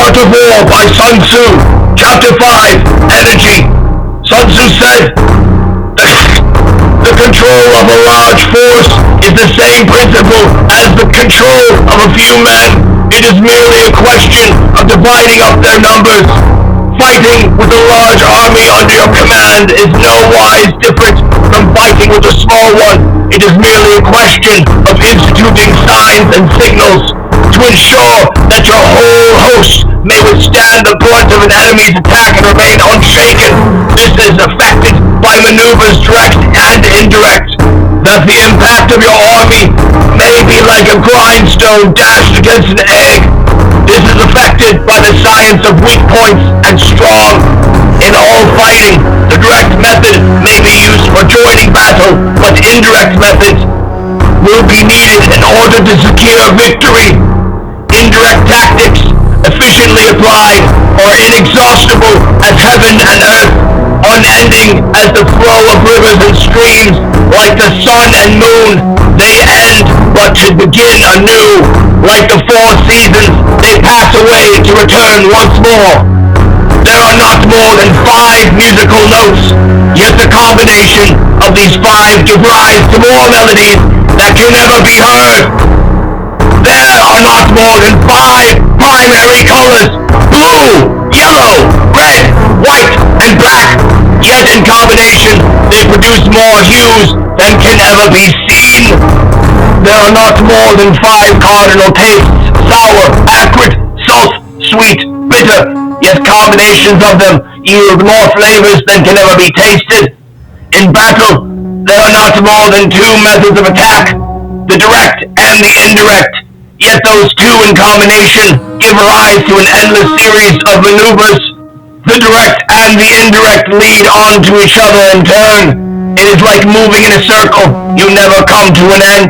Art of War by Sun Tzu, Chapter 5, Energy. Sun Tzu said, the control of a large force is the same principle as the control of a few men. It is merely a question of dividing up their numbers. Fighting with a large army under your command is no wise different from fighting with a small one. It is merely a question of instituting signs and signals to ensure that your whole host may withstand the brunt of an enemy's attack and remain unshaken. This is effected by maneuvers direct and indirect. That the impact of your army may be like a grindstone dashed against an egg. This is affected by the science of weak points and strong. In all fighting, the direct method may be used for joining battle, but indirect methods will be needed in order to secure victory. Indirect tactics, efficiently applied, are inexhaustible as heaven and earth, unending as the flow of rivers and streams. Like the sun and moon, they end but to begin anew. Like the four seasons, they pass away to return once more. There are not more than 5 musical notes, yet the combination of these 5 give rise to more melodies that can never be heard. There are not more than 5 primary colors: blue, yellow, red, white, and black. Yet in combination, they produce more hues than can ever be seen. There are not more than 5 cardinal tastes: sour, acrid, salt, sweet, bitter. Yet combinations of them yield more flavors than can ever be tasted. In battle, there are not more than 2 methods of attack: the direct and the indirect. Yet those 2 in combination give rise to an endless series of maneuvers. The direct and the indirect lead on to each other in turn. It is like moving in a circle. You never come to an end.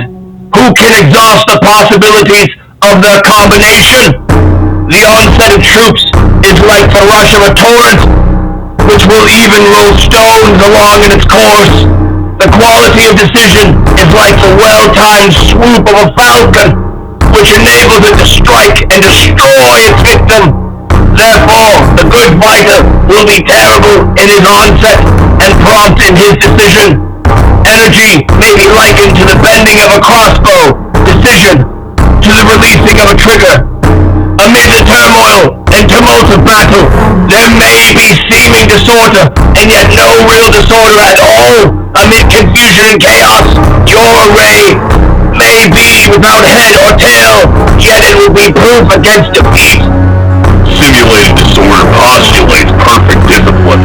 Who can exhaust the possibilities of their combination? The onset of troops is like the rush of a torrent, which will even roll stones along in its course. The quality of decision is like the well-timed swoop of a falcon, which enables it to strike and destroy its victim. Therefore, the good fighter will be terrible in his onset and prompt in his decision. Energy may be likened to the bending of a crossbow, decision to the releasing of a trigger. Amid the turmoil and tumult of battle, there may be seeming disorder, and yet no real disorder at all. Amid confusion and chaos, your array may be without head or tail, yet it will be proof against defeat. Simulated disorder postulates perfect discipline.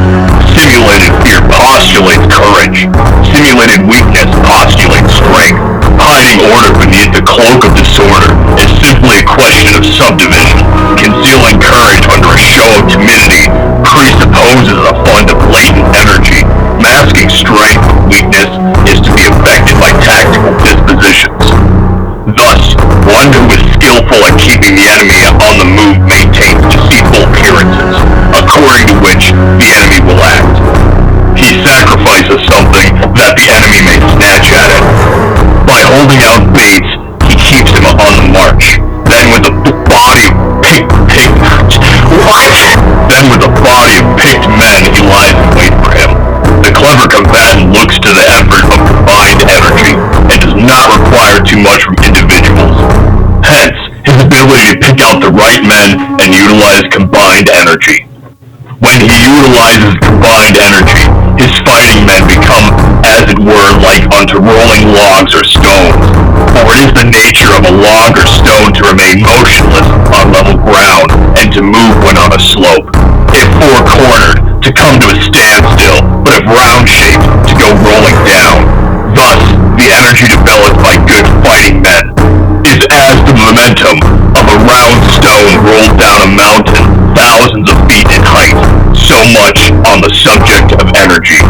Simulated fear postulates courage. Simulated weakness postulates strength. Hiding order beneath the cloak of disorder is simply a question of subdivision. Concealing courage under a show of timidity presupposes a fund of latent energy. Masking strength with weakness is to be affected by tactical dispositions. Thus, one who is skillful at keeping the enemy on the move maintains deceitful appearances, according to which the enemy will act. He sacrifices something that the enemy may snatch at it. By holding out baits, he keeps him on the march. Then with a body of picked men, he lies in wait for him. The clever combatant looks to the effort of combined energy and does not require too much from individuals. Hence, his ability to pick out the right men and utilize combined energy. When he utilizes combined energy, his fighting men become, as it were, like unto rolling logs or stones. For it is the nature of a log or stone to remain motionless on level ground and to move when on a slope. If four-cornered, to come to a standstill, but if round-shaped, to go rolling down. Thus, the energy developed by good fighting men is as the momentum of a round stone rolled down a mountain thousands of feet in height. So much on the subject of energy.